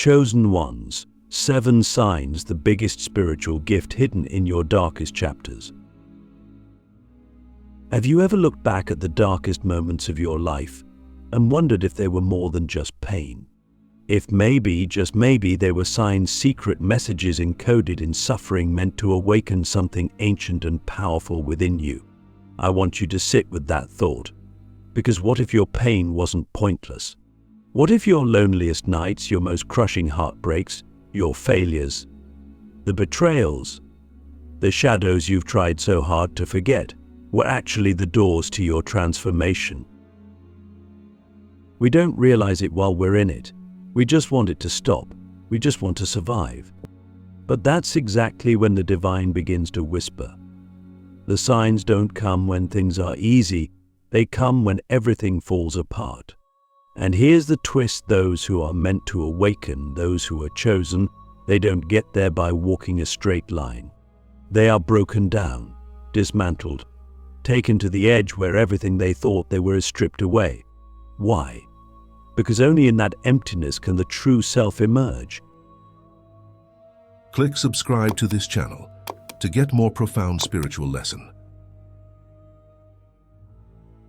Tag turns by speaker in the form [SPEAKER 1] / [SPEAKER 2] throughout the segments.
[SPEAKER 1] Chosen ones, 7 signs, the biggest spiritual gift hidden in your darkest chapters. Have you ever looked back at the darkest moments of your life and wondered if they were more than just pain? If maybe, just maybe, they were signs, secret messages encoded in suffering meant to awaken something ancient and powerful within you? I want you to sit with that thought. Because what if your pain wasn't pointless? What if your loneliest nights, your most crushing heartbreaks, your failures, the betrayals, the shadows you've tried so hard to forget, were actually the doors to your transformation? We don't realize it while we're in it. We just want it to stop. We just want to survive. But that's exactly when the divine begins to whisper. The signs don't come when things are easy. They come when everything falls apart. And here's the twist: those who are meant to awaken, those who are chosen, they don't get there by walking a straight line. They are broken down, dismantled, taken to the edge where everything they thought they were is stripped away. Why? Because only in that emptiness can the true self emerge.
[SPEAKER 2] Click subscribe to this channel to get more profound spiritual lesson.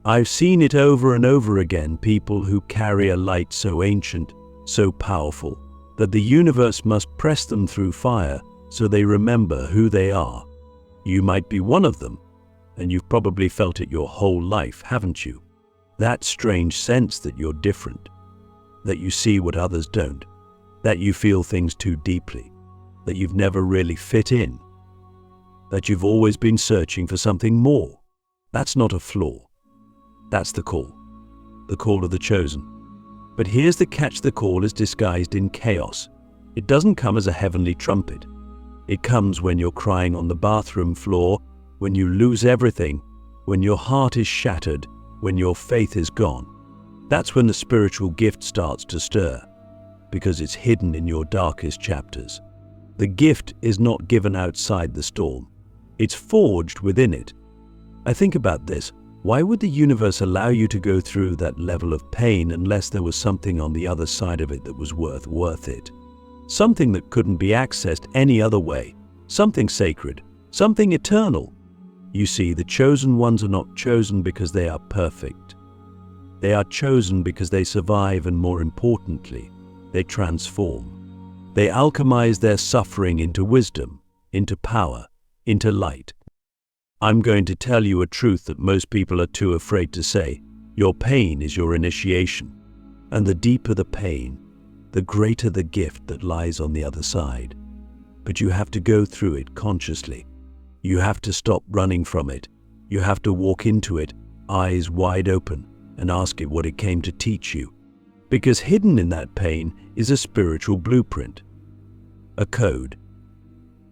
[SPEAKER 1] I've seen it over and over again, people who carry a light so ancient, so powerful, that the universe must press them through fire so they remember who they are. You might be one of them, and you've probably felt it your whole life, haven't you? That strange sense that you're different, that you see what others don't, that you feel things too deeply, that you've never really fit in, that you've always been searching for something more. That's not a flaw. That's the call of the chosen. But here's the catch: the call is disguised in chaos. It doesn't come as a heavenly trumpet. It comes when you're crying on the bathroom floor, when you lose everything, when your heart is shattered, when your faith is gone. That's when the spiritual gift starts to stir, because it's hidden in your darkest chapters. The gift is not given outside the storm. It's forged within it. I think about this. Why would the universe allow you to go through that level of pain unless there was something on the other side of it that was worth it? Something that couldn't be accessed any other way. Something sacred. Something eternal. You see, the chosen ones are not chosen because they are perfect. They are chosen because they survive, and more importantly, they transform. They alchemize their suffering into wisdom, into power, into light. I'm going to tell you a truth that most people are too afraid to say. Your pain is your initiation. And the deeper the pain, the greater the gift that lies on the other side. But you have to go through it consciously. You have to stop running from it. You have to walk into it, eyes wide open, and ask it what it came to teach you. Because hidden in that pain is a spiritual blueprint, a code.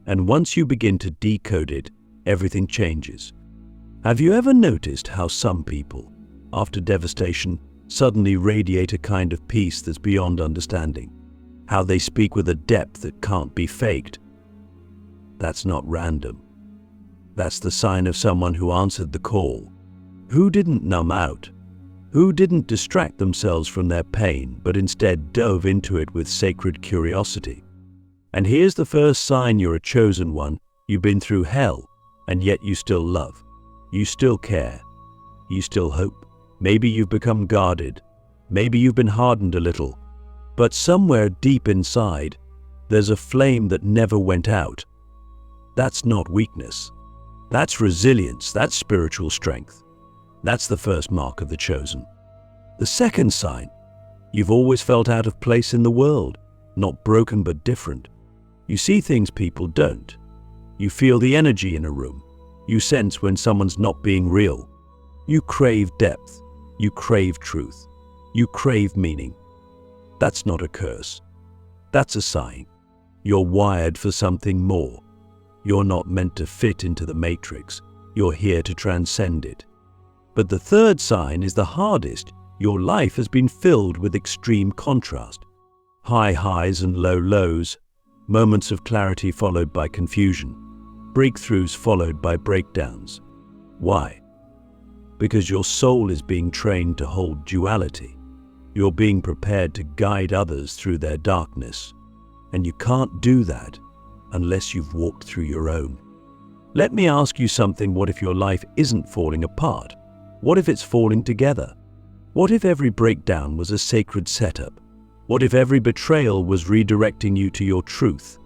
[SPEAKER 1] And once you begin to decode it, everything changes. Have you ever noticed how some people, after devastation, suddenly radiate a kind of peace that's beyond understanding? How they speak with a depth that can't be faked? That's not random. That's the sign of someone who answered the call, who didn't numb out, who didn't distract themselves from their pain, but instead dove into it with sacred curiosity. And here's the first sign you're a chosen one. You've been through hell, and yet you still love. You still care. You still hope. Maybe you've become guarded. Maybe you've been hardened a little. But somewhere deep inside, there's a flame that never went out. That's not weakness. That's resilience. That's spiritual strength. That's the first mark of the chosen. The second sign: you've always felt out of place in the world, not broken but different. You see things people don't. You feel the energy in a room. You sense when someone's not being real. You crave depth. You crave truth. You crave meaning. That's not a curse. That's a sign. You're wired for something more. You're not meant to fit into the matrix. You're here to transcend it. But the third sign is the hardest. Your life has been filled with extreme contrast. High highs and low lows. Moments of clarity followed by confusion. Breakthroughs followed by breakdowns. Why? Because your soul is being trained to hold duality. You're being prepared to guide others through their darkness. And you can't do that unless you've walked through your own. Let me ask you something. What if your life isn't falling apart? What if it's falling together? What if every breakdown was a sacred setup? What if every betrayal was redirecting you to your truth?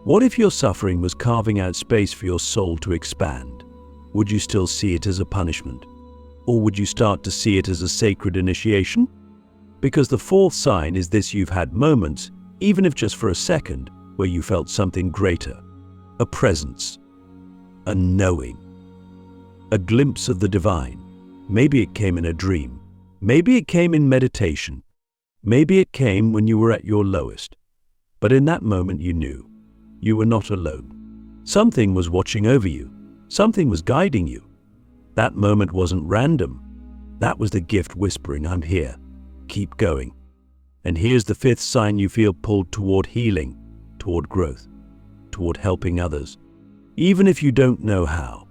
[SPEAKER 1] What if your suffering was carving out space for your soul to expand? Would you still see it as a punishment? Or would you start to see it as a sacred initiation? Because the fourth sign is this: you've had moments, even if just for a second, where you felt something greater. A presence. A knowing. A glimpse of the divine. Maybe it came in a dream. Maybe it came in meditation. Maybe it came when you were at your lowest. But in that moment you knew. You were not alone. Something was watching over you. Something was guiding you. That moment wasn't random. That was the gift whispering, "I'm here. Keep going." And here's the fifth sign: you feel pulled toward healing, toward growth, toward helping others. Even if you don't know how,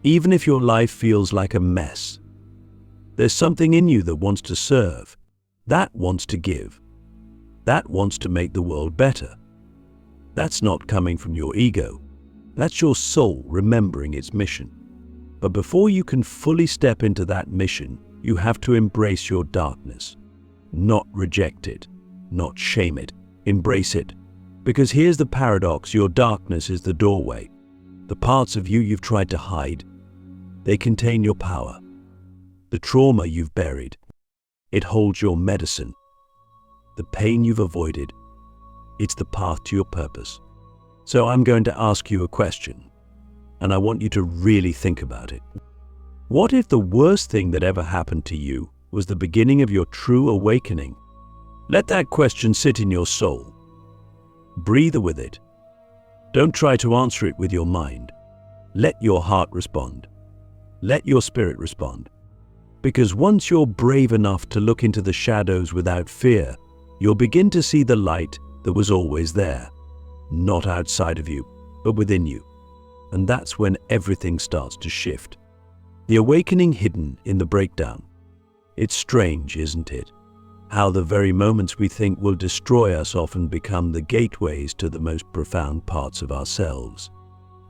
[SPEAKER 1] even if your life feels like a mess, there's something in you that wants to serve, that wants to give, that wants to make the world better. That's not coming from your ego. That's your soul remembering its mission. But before you can fully step into that mission, you have to embrace your darkness. Not reject it, not shame it, embrace it. Because here's the paradox: your darkness is the doorway. The parts of you you've tried to hide, they contain your power. The trauma you've buried, it holds your medicine. The pain you've avoided, it's the path to your purpose. So I'm going to ask you a question, and I want you to really think about it. What if the worst thing that ever happened to you was the beginning of your true awakening? Let that question sit in your soul. Breathe with it. Don't try to answer it with your mind. Let your heart respond. Let your spirit respond. Because once you're brave enough to look into the shadows without fear, you'll begin to see the light that was always there. Not outside of you, but within you. And that's when everything starts to shift. The awakening hidden in the breakdown. It's strange, isn't it? How the very moments we think will destroy us often become the gateways to the most profound parts of ourselves.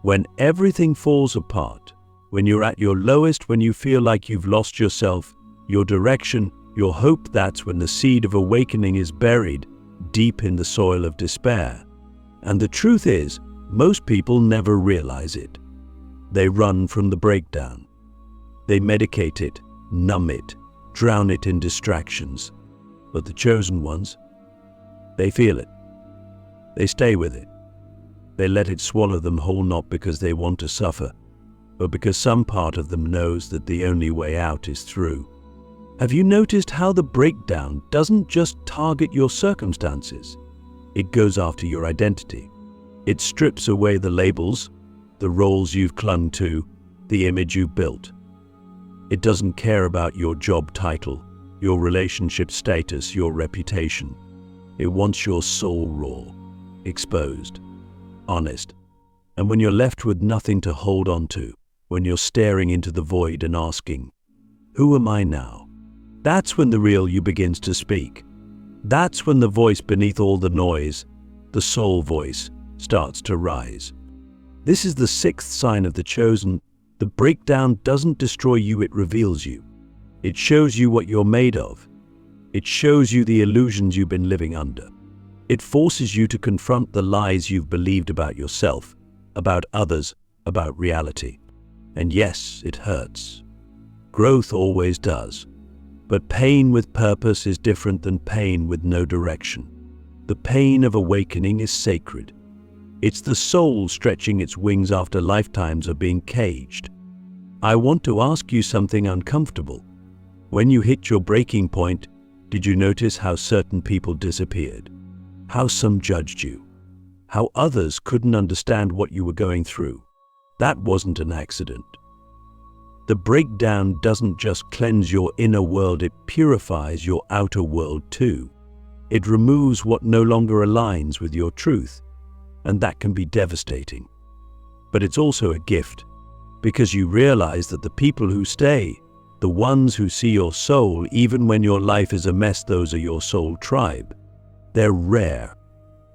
[SPEAKER 1] When everything falls apart, when you're at your lowest, when you feel like you've lost yourself, your direction, your hope, that's when the seed of awakening is buried deep in the soil of despair. And the truth is, most people never realize it. They run from the breakdown. They medicate it, numb it, drown it in distractions. But the chosen ones, they feel it. They stay with it. They let it swallow them whole, not because they want to suffer, but because some part of them knows that the only way out is through. Have you noticed how the breakdown doesn't just target your circumstances? It goes after your identity. It strips away the labels, the roles you've clung to, the image you built. It doesn't care about your job title, your relationship status, your reputation. It wants your soul raw, exposed, honest. And when you're left with nothing to hold on to, when you're staring into the void and asking, "Who am I now?" That's when the real you begins to speak. That's when the voice beneath all the noise, the soul voice, starts to rise. This is the sixth sign of the chosen. The breakdown doesn't destroy you, it reveals you. It shows you what you're made of. It shows you the illusions you've been living under. It forces you to confront the lies you've believed about yourself, about others, about reality. And yes, it hurts. Growth always does. But pain with purpose is different than pain with no direction. The pain of awakening is sacred. It's the soul stretching its wings after lifetimes of being caged. I want to ask you something uncomfortable. When you hit your breaking point, did you notice how certain people disappeared? How some judged you? How others couldn't understand what you were going through? That wasn't an accident. The breakdown doesn't just cleanse your inner world, it purifies your outer world too. It removes what no longer aligns with your truth, and that can be devastating. But it's also a gift, because you realize that the people who stay, The ones who see your soul even when your life is a mess, those are your soul tribe. They're rare,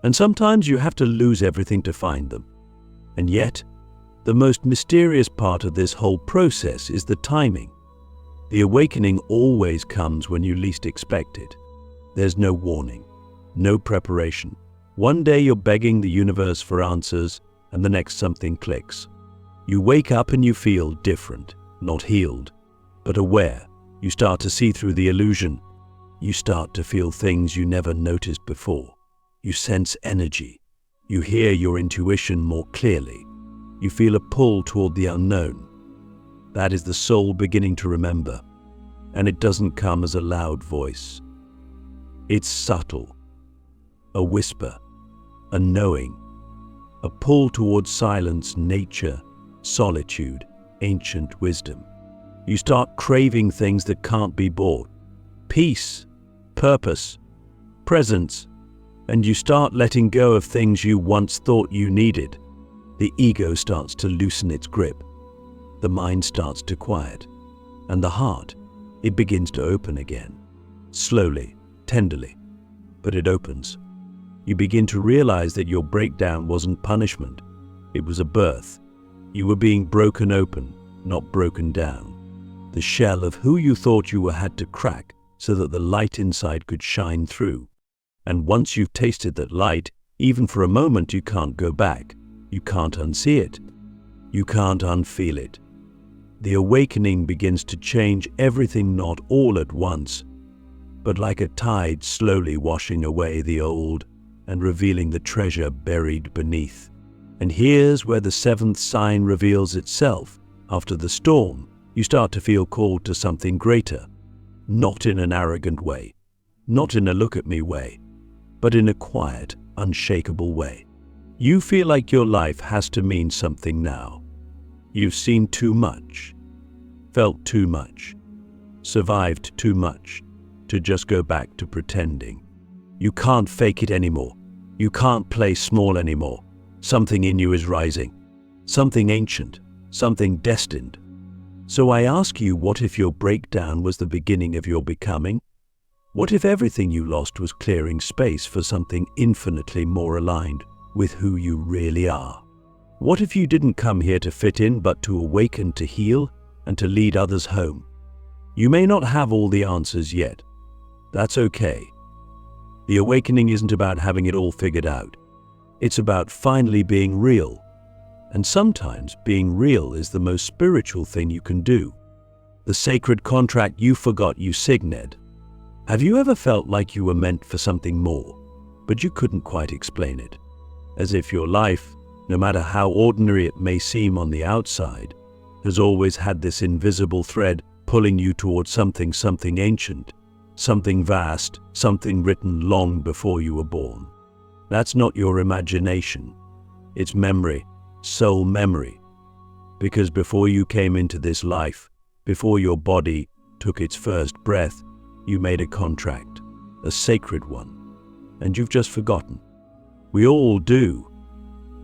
[SPEAKER 1] and sometimes you have to lose everything to find them. And yet, the most mysterious part of this whole process is the timing. The awakening always comes when you least expect it. There's no warning, no preparation. One day you're begging the universe for answers, and the next something clicks. You wake up and you feel different, not healed, but aware. You start to see through the illusion. You start to feel things you never noticed before. You sense energy. You hear your intuition more clearly. You feel a pull toward the unknown. That is the soul beginning to remember. And it doesn't come as a loud voice. It's subtle. A whisper, a knowing, a pull towards silence, nature, solitude, ancient wisdom. You start craving things that can't be bought. Peace, purpose, presence, and you start letting go of things you once thought you needed. The ego starts to loosen its grip. The mind starts to quiet, and the heart, it begins to open again. Slowly, tenderly, but it opens. You begin to realize that your breakdown wasn't punishment. It was a birth. You were being broken open, not broken down. The shell of who you thought you were had to crack so that the light inside could shine through. And once you've tasted that light, even for a moment, you can't go back. You can't unsee it. You can't unfeel it. The awakening begins to change everything, not all at once, but like a tide slowly washing away the old and revealing the treasure buried beneath. And here's where the seventh sign reveals itself. After the storm, you start to feel called to something greater, not in an arrogant way, not in a look-at-me way, but in a quiet, unshakable way. You feel like your life has to mean something now. You've seen too much, felt too much, survived too much to just go back to pretending. You can't fake it anymore. You can't play small anymore. Something in you is rising, something ancient, something destined. So I ask you, what if your breakdown was the beginning of your becoming? What if everything you lost was clearing space for something infinitely more aligned with who you really are? What if you didn't come here to fit in, but to awaken, to heal, and to lead others home? You may not have all the answers yet. That's okay. The awakening isn't about having it all figured out. It's about finally being real. And sometimes being real is the most spiritual thing you can do. The sacred contract you forgot you signed. Have you ever felt like you were meant for something more, but you couldn't quite explain it? As if your life, no matter how ordinary it may seem on the outside, has always had this invisible thread pulling you towards something ancient, something vast, something written long before you were born. That's not your imagination. It's memory, soul memory. Because before you came into this life, before your body took its first breath, you made a contract, a sacred one, and you've just forgotten. We all do.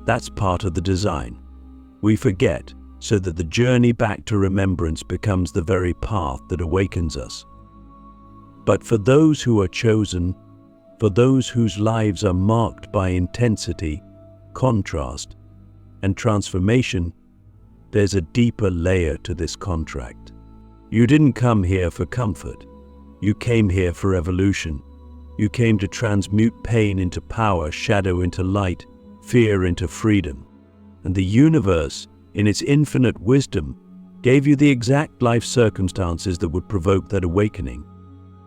[SPEAKER 1] That's part of the design. We forget so that the journey back to remembrance becomes the very path that awakens us. But for those who are chosen, for those whose lives are marked by intensity, contrast, and transformation, there's a deeper layer to this contract. You didn't come here for comfort. You came here for evolution. You came to transmute pain into power, shadow into light, fear into freedom. And the universe, in its infinite wisdom, gave you the exact life circumstances that would provoke that awakening.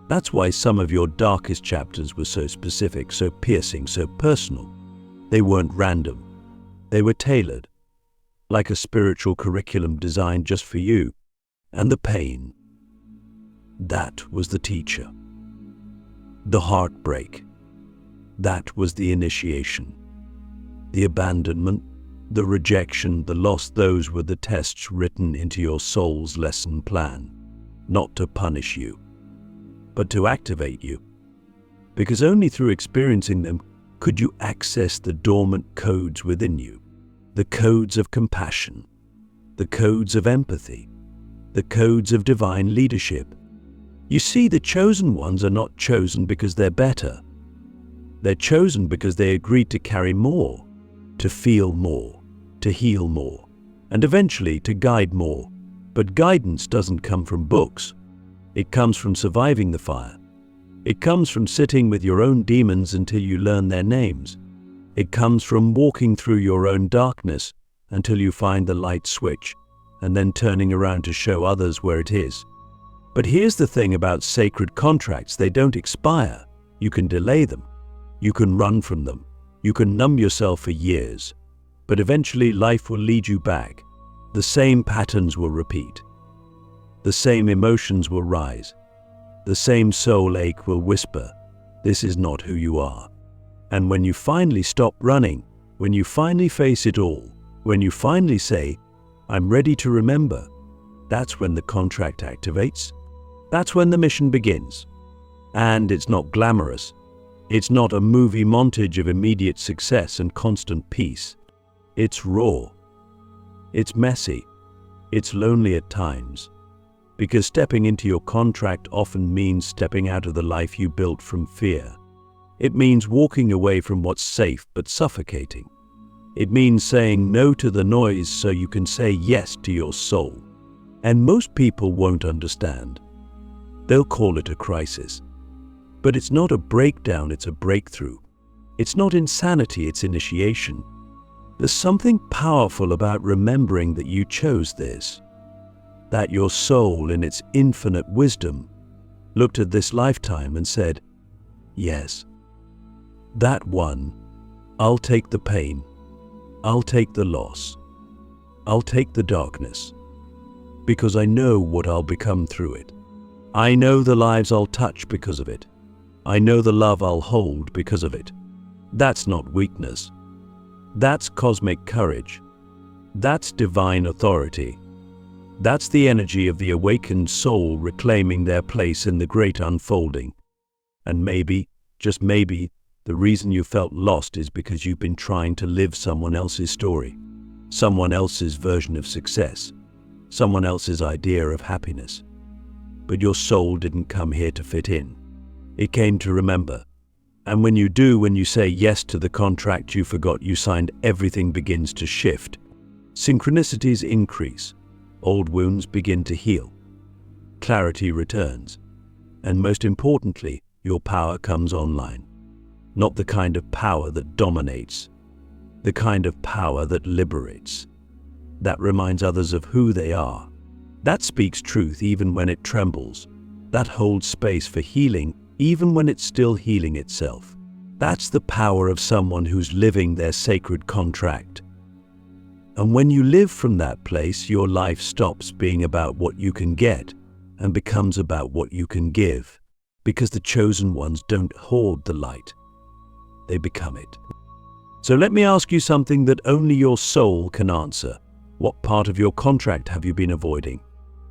[SPEAKER 1] That's why some of your darkest chapters were so specific, so piercing, so personal. They weren't random. They were tailored, like a spiritual curriculum designed just for you. And the pain, that was the teacher. The heartbreak, that was the initiation. The abandonment, the rejection, the loss, those were the tests written into your soul's lesson plan, not to punish you, but to activate you. Because only through experiencing them could you access the dormant codes within you, the codes of compassion, the codes of empathy, the codes of divine leadership. You see, the chosen ones are not chosen because they're better. They're chosen because they agreed to carry more, to feel more, to heal more, and eventually to guide more. But guidance doesn't come from books. It comes from surviving the fire. It comes from sitting with your own demons until you learn their names. It comes from walking through your own darkness until you find the light switch, and then turning around to show others where it is. But here's the thing about sacred contracts: they don't expire. You can delay them. You can run from them. You can numb yourself for years. But eventually life will lead you back. The same patterns will repeat. The same emotions will rise. The same soul ache will whisper, "This is not who you are." And when you finally stop running, when you finally face it all, when you finally say, "I'm ready to remember," that's when the contract activates. That's when the mission begins. And it's not glamorous. It's not a movie montage of immediate success and constant peace. It's raw. It's messy. It's lonely at times. Because stepping into your contract often means stepping out of the life you built from fear. It means walking away from what's safe but suffocating. It means saying no to the noise so you can say yes to your soul. And most people won't understand. They'll call it a crisis. But it's not a breakdown, it's a breakthrough. It's not insanity, it's initiation. There's something powerful about remembering that you chose this. That your soul, in its infinite wisdom, looked at this lifetime and said, "Yes, that one, I'll take the pain, I'll take the loss, I'll take the darkness, because I know what I'll become through it. I know the lives I'll touch because of it. I know the love I'll hold because of it." That's not weakness. That's cosmic courage. That's divine authority. That's the energy of the awakened soul reclaiming their place in the great unfolding. And maybe, just maybe, the reason you felt lost is because you've been trying to live someone else's story, someone else's version of success, someone else's idea of happiness. But your soul didn't come here to fit in. It came to remember. And when you do, when you say yes to the contract you forgot you signed, everything begins to shift. Synchronicities increase. Old wounds begin to heal. Clarity returns. And most importantly, your power comes online. Not the kind of power that dominates, the kind of power that liberates, that reminds others of who they are. That speaks truth even when it trembles. That holds space for healing even when it's still healing itself. That's the power of someone who's living their sacred contract. And when you live from that place, your life stops being about what you can get and becomes about what you can give. Because the chosen ones don't hoard the light. They become it. So let me ask you something that only your soul can answer. What part of your contract have you been avoiding?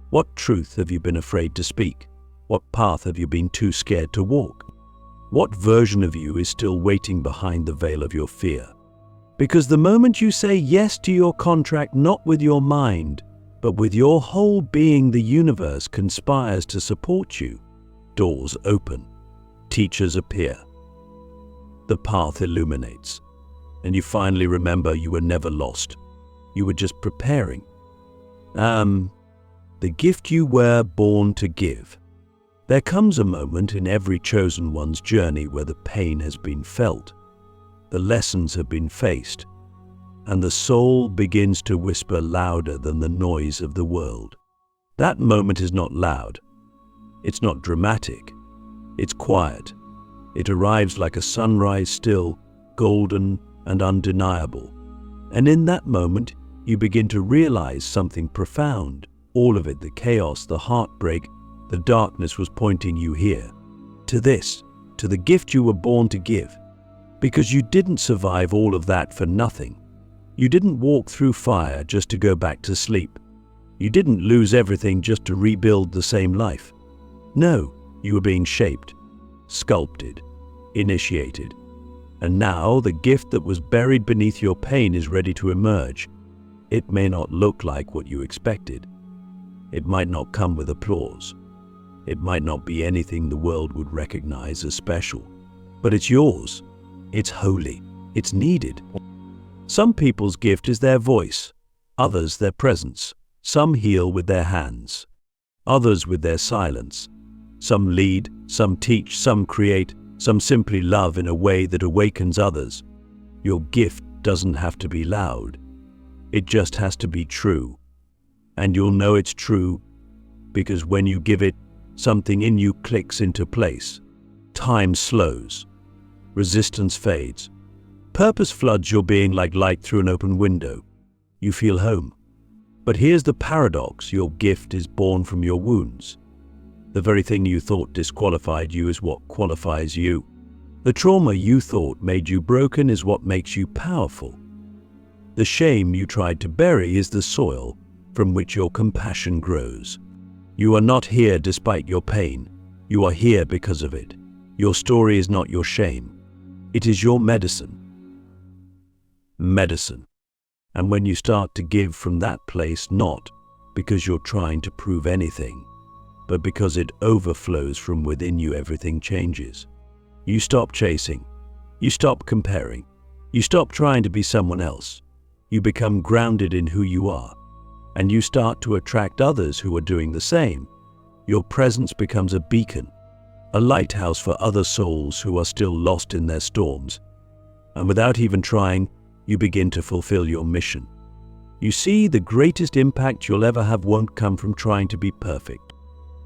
[SPEAKER 1] What truth have you been afraid to speak? What path have you been too scared to walk? What version of you is still waiting behind the veil of your fear? Because the moment you say yes to your contract, not with your mind, but with your whole being, the universe conspires to support you. Doors open. Teachers appear. The path illuminates. And you finally remember you were never lost. You were just preparing. The gift you were born to give. There comes a moment in every chosen one's journey where the pain has been felt, the lessons have been faced, and the soul begins to whisper louder than the noise of the world. That moment is not loud. It's not dramatic. It's quiet. It arrives like a sunrise, still, golden, and undeniable. And in that moment, you begin to realize something profound. All of it, the chaos, the heartbreak, the darkness, was pointing you here, to this, to the gift you were born to give. Because you didn't survive all of that for nothing. You didn't walk through fire just to go back to sleep. You didn't lose everything just to rebuild the same life. No, you were being shaped, sculpted, initiated. And now the gift that was buried beneath your pain is ready to emerge. It may not look like what you expected. It might not come with applause. It might not be anything the world would recognize as special. But it's yours. It's holy. It's needed. Some people's gift is their voice, others their presence. Some heal with their hands, others with their silence. Some lead, some teach, some create, some simply love in a way that awakens others. Your gift doesn't have to be loud. It just has to be true. And you'll know it's true because when you give it, something in you clicks into place. Time slows. Resistance fades. Purpose floods your being like light through an open window. You feel home. But here's the paradox: your gift is born from your wounds. The very thing you thought disqualified you is what qualifies you. The trauma you thought made you broken is what makes you powerful. The shame you tried to bury is the soil from which your compassion grows. You are not here despite your pain. You are here because of it. Your story is not your shame. It is your medicine. Medicine. And when you start to give from that place, not because you're trying to prove anything, but because it overflows from within you, everything changes. You stop chasing. You stop comparing. You stop trying to be someone else. You become grounded in who you are, and you start to attract others who are doing the same. Your presence becomes a beacon, a lighthouse for other souls who are still lost in their storms. And without even trying, you begin to fulfill your mission. You see, the greatest impact you'll ever have won't come from trying to be perfect.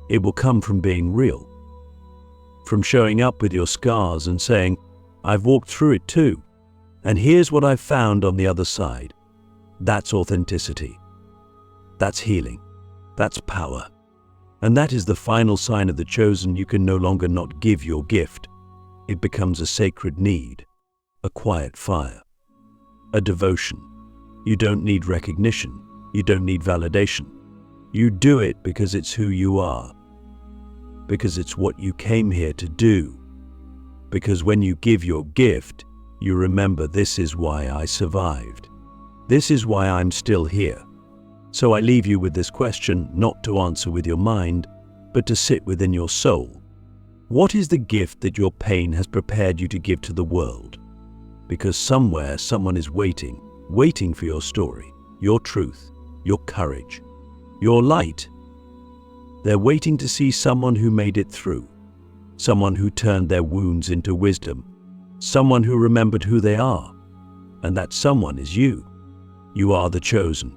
[SPEAKER 1] It will come from being real. From showing up with your scars and saying, I've walked through it too, and here's what I've found on the other side. That's authenticity. That's healing. That's power. And that is the final sign of the chosen. You can no longer not give your gift. It becomes a sacred need, a quiet fire, a devotion. You don't need recognition. You don't need validation. You do it because it's who you are, because it's what you came here to do. Because when you give your gift, you remember, this is why I survived. This is why I'm still here. So I leave you with this question, not to answer with your mind, but to sit within your soul. What is the gift that your pain has prepared you to give to the world? Because somewhere someone is waiting for your story, your truth, your courage, your light. They're waiting to see someone who made it through, someone who turned their wounds into wisdom, someone who remembered who they are. And that someone is you. You are the chosen,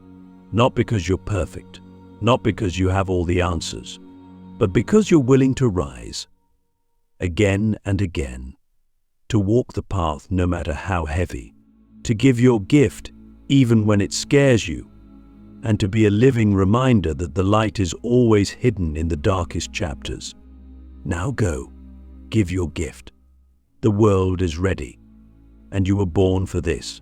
[SPEAKER 1] not because you're perfect, not because you have all the answers, but because you're willing to rise again and again, to walk the path no matter how heavy, to give your gift even when it scares you, and to be a living reminder that the light is always hidden in the darkest chapters. Now go, give your gift. The world is ready, and you were born for this.